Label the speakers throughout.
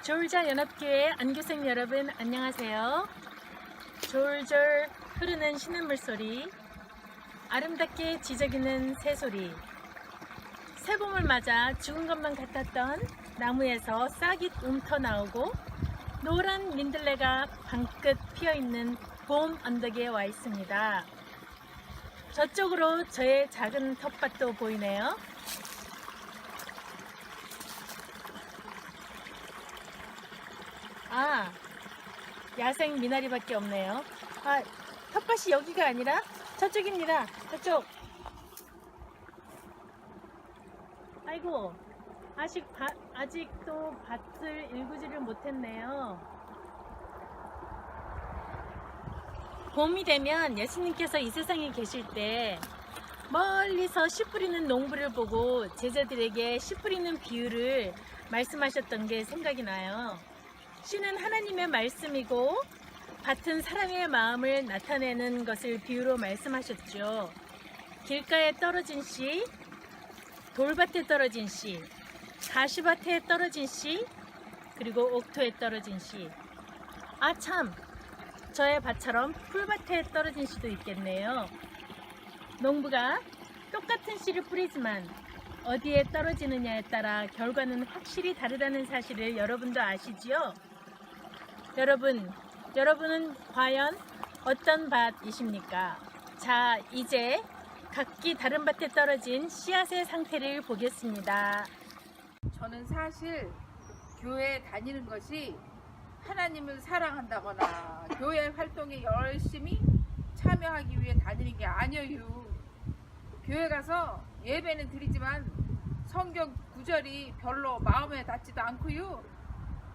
Speaker 1: 조울자 연합교회 안교생 여러분 안녕하세요. 졸졸 흐르는 시냇물 소리, 아름답게 지저귀는 새소리, 새봄을 맞아 죽은 것만 같았던 나무에서 싹이 움터 나오고 노란 민들레가 방긋 피어있는 봄 언덕에 와 있습니다. 저쪽으로 저의 작은 텃밭도 보이네요. 야생 미나리밖에 없네요. 텃밭이 여기가 아니라 저쪽입니다. 저쪽. 아이고, 아직도 밭을 일구지를 못했네요. 봄이 되면 예수님께서 이 세상에 계실 때 멀리서 씨 뿌리는 농부를 보고 제자들에게 씨 뿌리는 비유를 말씀하셨던 게 생각이 나요. 씨는 하나님의 말씀이고 밭은 사람의 마음을 나타내는 것을 비유로 말씀하셨죠. 길가에 떨어진 씨, 돌밭에 떨어진 씨, 가시밭에 떨어진 씨, 그리고 옥토에 떨어진 씨. 참! 저의 밭처럼 풀밭에 떨어진 씨도 있겠네요. 농부가 똑같은 씨를 뿌리지만 어디에 떨어지느냐에 따라 결과는 확실히 다르다는 사실을 여러분도 아시지요? 여러분은 과연 어떤 밭이십니까? 자, 이제 각기 다른 밭에 떨어진 씨앗의 상태를 보겠습니다.
Speaker 2: 저는 사실 교회에 다니는 것이 하나님을 사랑한다거나 교회 활동에 열심히 참여하기 위해 다니는 게 아니에요. 교회 가서 예배는 드리지만 성경 구절이 별로 마음에 닿지도 않고요.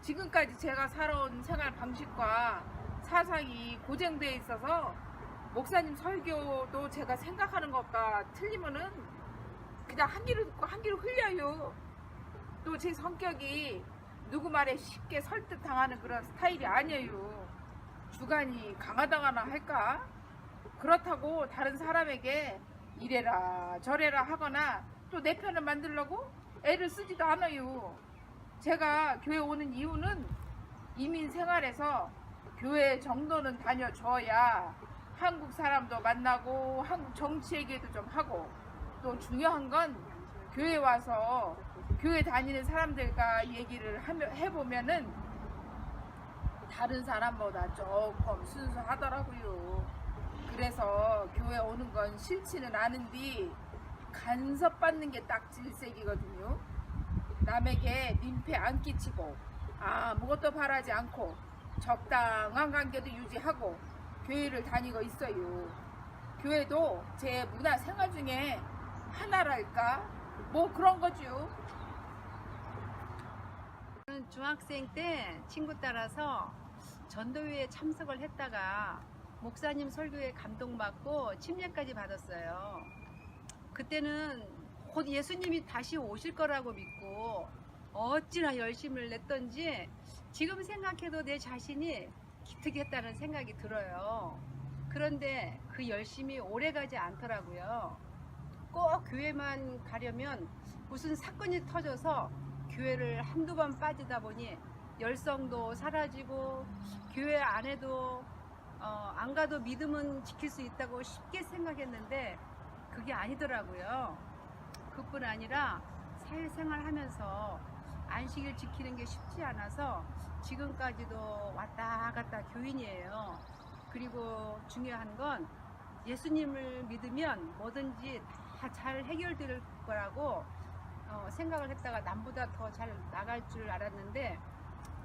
Speaker 2: 지금까지 제가 살아온 생활 방식과 사상이 고정되어 있어서 목사님 설교도 제가 생각하는 것과 틀리면은 그냥 한 귀로 듣고 한 귀로 흘려요. 또 제 성격이 누구 말에 쉽게 설득당하는 그런 스타일이 아니에요. 주관이 강하다거나 할까? 그렇다고 다른 사람에게 이래라 저래라 하거나 또 내 편을 만들려고 애를 쓰지도 않아요. 제가 교회 오는 이유는 이민 생활에서 교회 정도는 다녀줘야 한국 사람도 만나고 한국 정치 얘기도 좀 하고, 또 중요한 건 교회 와서 교회 다니는 사람들과 얘기를 해보면은 다른 사람보다 조금 순수하더라고요. 그래서 교회 오는 건 싫지는 않은데 간섭받는 게 딱 질색이거든요. 남에게 민폐 안 끼치고 아무것도 바라지 않고 적당한 관계도 유지하고 교회를 다니고 있어요. 교회도 제 문화 생활 중에 하나랄까? 뭐 그런 거죠.
Speaker 3: 저는 중학생 때 친구 따라서 전도회에 참석을 했다가 목사님 설교에 감동받고 침례까지 받았어요. 그때는 곧 예수님이 다시 오실 거라고 믿고 어찌나 열심을 냈던지 지금 생각해도 내 자신이 기특했다는 생각이 들어요. 그런데 그 열심이 오래가지 않더라고요. 꼭 교회만 가려면 무슨 사건이 터져서 교회를 한두 번 빠지다 보니 열성도 사라지고 교회 안에도 안 가도 믿음은 지킬 수 있다고 쉽게 생각했는데 그게 아니더라고요. 그뿐 아니라 사회생활 하면서 안식일 지키는 게 쉽지 않아서 지금까지도 왔다 갔다 교인이에요. 그리고 중요한 건 예수님을 믿으면 뭐든지 다 잘 해결될 거라고 생각을 했다가 남보다 더 잘 나갈 줄 알았는데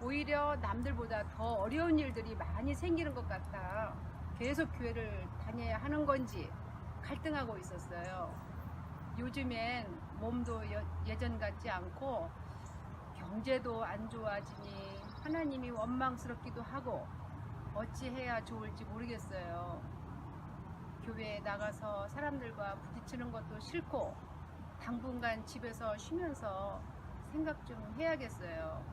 Speaker 3: 오히려 남들보다 더 어려운 일들이 많이 생기는 것 같아 계속 교회를 다녀야 하는 건지 갈등하고 있었어요. 요즘엔 몸도 예전 같지 않고 경제도 안 좋아지니 하나님이 원망스럽기도 하고 어찌해야 좋을지 모르겠어요. 교회에 나가서 사람들과 부딪히는 것도 싫고 당분간 집에서 쉬면서 생각 좀 해야겠어요.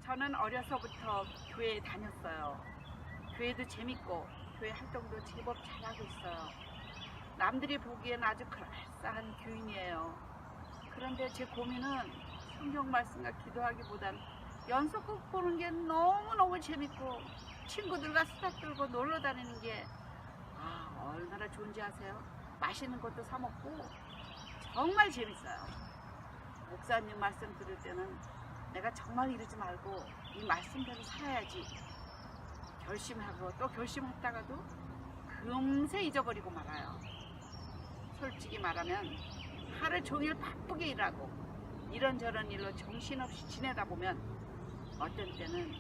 Speaker 4: 저는 어려서부터 교회에 다녔어요. 교회도 재밌고 교회 활동도 제법 잘하고 있어요. 남들이 보기엔 아주 그럴싸한 교인이에요. 그런데 제 고민은 성경 말씀과 기도하기보단 연속극 보는 게 너무너무 재밌고 친구들과 수다 떨고 놀러 다니는 게 얼마나 좋은지 아세요? 맛있는 것도 사 먹고 정말 재밌어요. 목사님 말씀 들을 때는 내가 정말 이러지 말고 이 말씀대로 살아야지 결심하고 또 결심했다가도 금세 잊어버리고 말아요. 솔직히 말하면 하루 종일 바쁘게 일하고 이런저런 일로 정신없이 지내다 보면 어떤 때는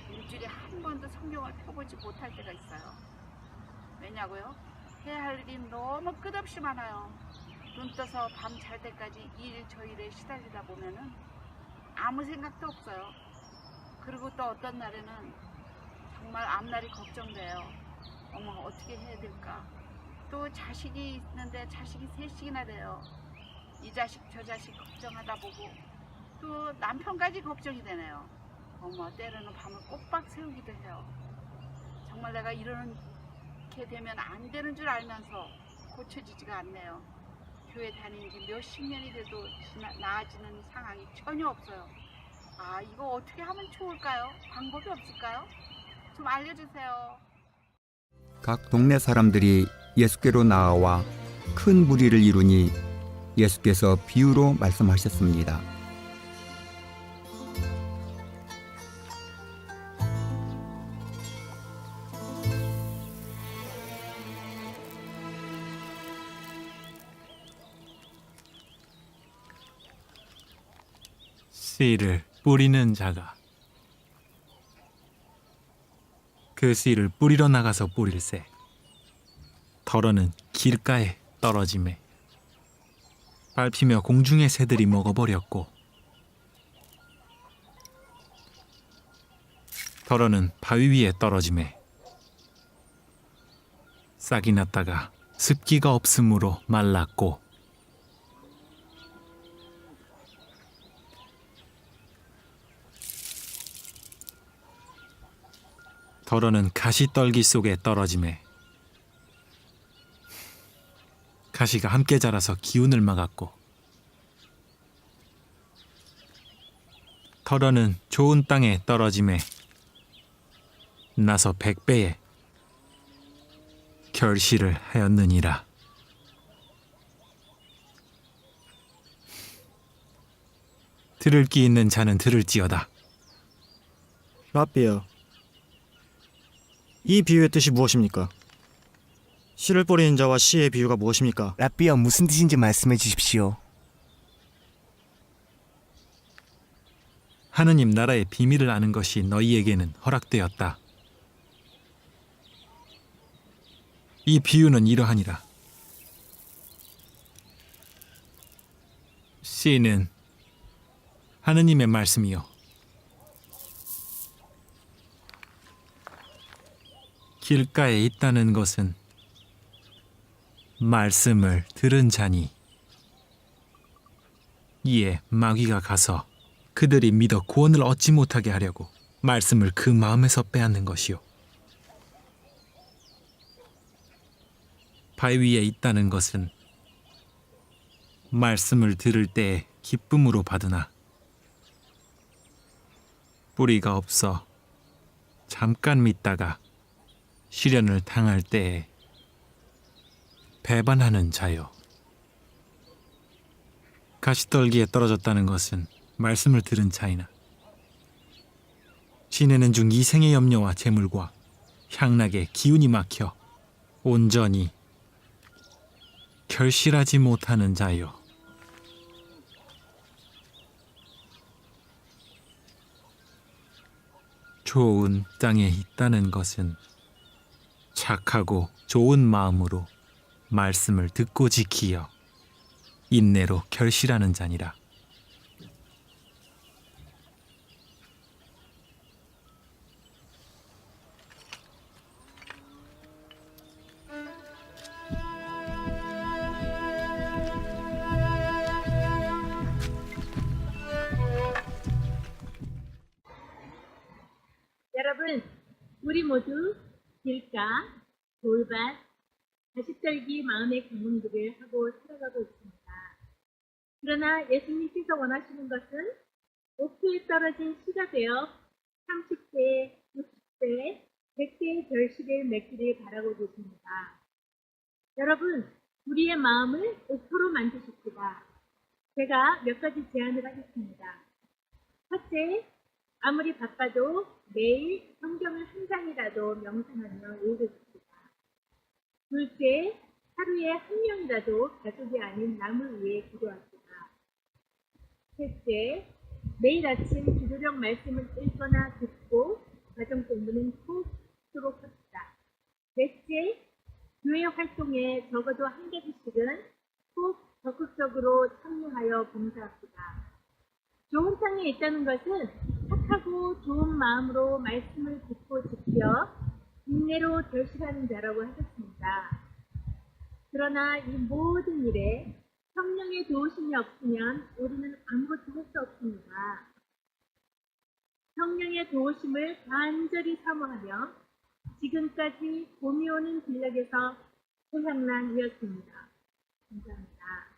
Speaker 4: 일주일에 한 번도 성경을 펴보지 못할 때가 있어요. 왜냐고요? 해야 할 일이 너무 끝없이 많아요. 눈 떠서 밤 잘 때까지 일 저 일에 시달리다 보면은 아무 생각도 없어요. 그리고 또 어떤 날에는 정말 앞날이 걱정돼요. 어머, 어떻게 해야 될까? 또 자식이 있는데 자식이 셋이나 돼요. 이 자식 저 자식 걱정하다 보고 또 남편까지 걱정이 되네요. 어머, 때로는 밤을 꼬박 새우기도 해요. 정말 내가 이렇게 되면 안 되는 줄 알면서 고쳐지지가 않네요. 교회 다닌 지 몇십 년이 돼도 나아지는 상황이 전혀 없어요. 이거 어떻게 하면 좋을까요? 방법이 없을까요? 좀 알려주세요.
Speaker 5: 각 동네 사람들이 예수께로 나아와 큰 무리를 이루니 예수께서 비유로 말씀하셨습니다.
Speaker 6: 씨를 뿌리는 자가 그 씨를 뿌리러 나가서 뿌릴새 덜어는 길가에 떨어짐에 밟히며 공중의 새들이 먹어버렸고 덜어는 바위 위에 떨어짐에 싹이 났다가 습기가 없으므로 말랐고 덜어는 가시떨기 속에 떨어짐에 가시가 함께 자라서 기운을 막았고 덜어는 좋은 땅에 떨어짐에 나서 100배에 결실을 하였느니라. 들을 귀 있는 자는 들을지어다.
Speaker 7: 라비요, 이 비유의 뜻이 무엇입니까? 씨를 뿌리는 자와 씨의 비유가 무엇입니까?
Speaker 8: 라비어, 무슨 뜻인지 말씀해 주십시오.
Speaker 6: 하느님 나라의 비밀을 아는 것이 너희에게는 허락되었다. 이 비유는 이러하니라. 씨는 하느님의 말씀이요 길가에 있다는 것은 말씀을 들은 자니 이에 마귀가 가서 그들이 믿어 구원을 얻지 못하게 하려고 말씀을 그 마음에서 빼앗는 것이요 바위 위에 있다는 것은 말씀을 들을 때에 기쁨으로 받으나 뿌리가 없어 잠깐 믿다가 시련을 당할 때에 배반하는 자요. 가시떨기에 떨어졌다는 것은 말씀을 들은 자이나 지내는 중 이생의 염려와 재물과 향락에 기운이 막혀 온전히 결실하지 못하는 자요. 좋은 땅에 있다는 것은 착하고 좋은 마음으로 말씀을 듣고 지키어 인내로 결실하는 자니라.
Speaker 1: 여러분, 우리 모두 길가, 돌밭, 가시떨기 마음의 공문들을 하고 살아가고 있습니다. 그러나 예수님께서 원하시는 것은 목표에 떨어진 시가 되어 30대, 60대, 100대의 결실을 맺기를 바라고 계십니다. 여러분, 우리의 마음을 5% 만드십시다. 제가 몇 가지 제안을 하겠습니다. 첫째, 아무리 바빠도 매일 성경을 한 장이라도 명상하며 읽으십시다. 둘째, 하루에 한 명이라도 가족이 아닌 남을 위해 기도합시다. 셋째, 매일 아침 주도력 말씀을 읽거나 듣고 가정 공부는 꼭 하도록 합시다. 넷째, 교회 활동에 적어도 한 가지씩은 꼭 적극적으로 참여하여 봉사합시다. 좋은 땅에 있다는 것은 착하고 좋은 마음으로 말씀을 듣고 지켜 인내로 결실하는 자라고 하셨습니다. 그러나 이 모든 일에 성령의 도우심이 없으면 우리는 아무것도 할 수 없습니다. 성령의 도우심을 간절히 사모하며 지금까지 봄이 오는 길락에서 소향란이었습니다. 감사합니다.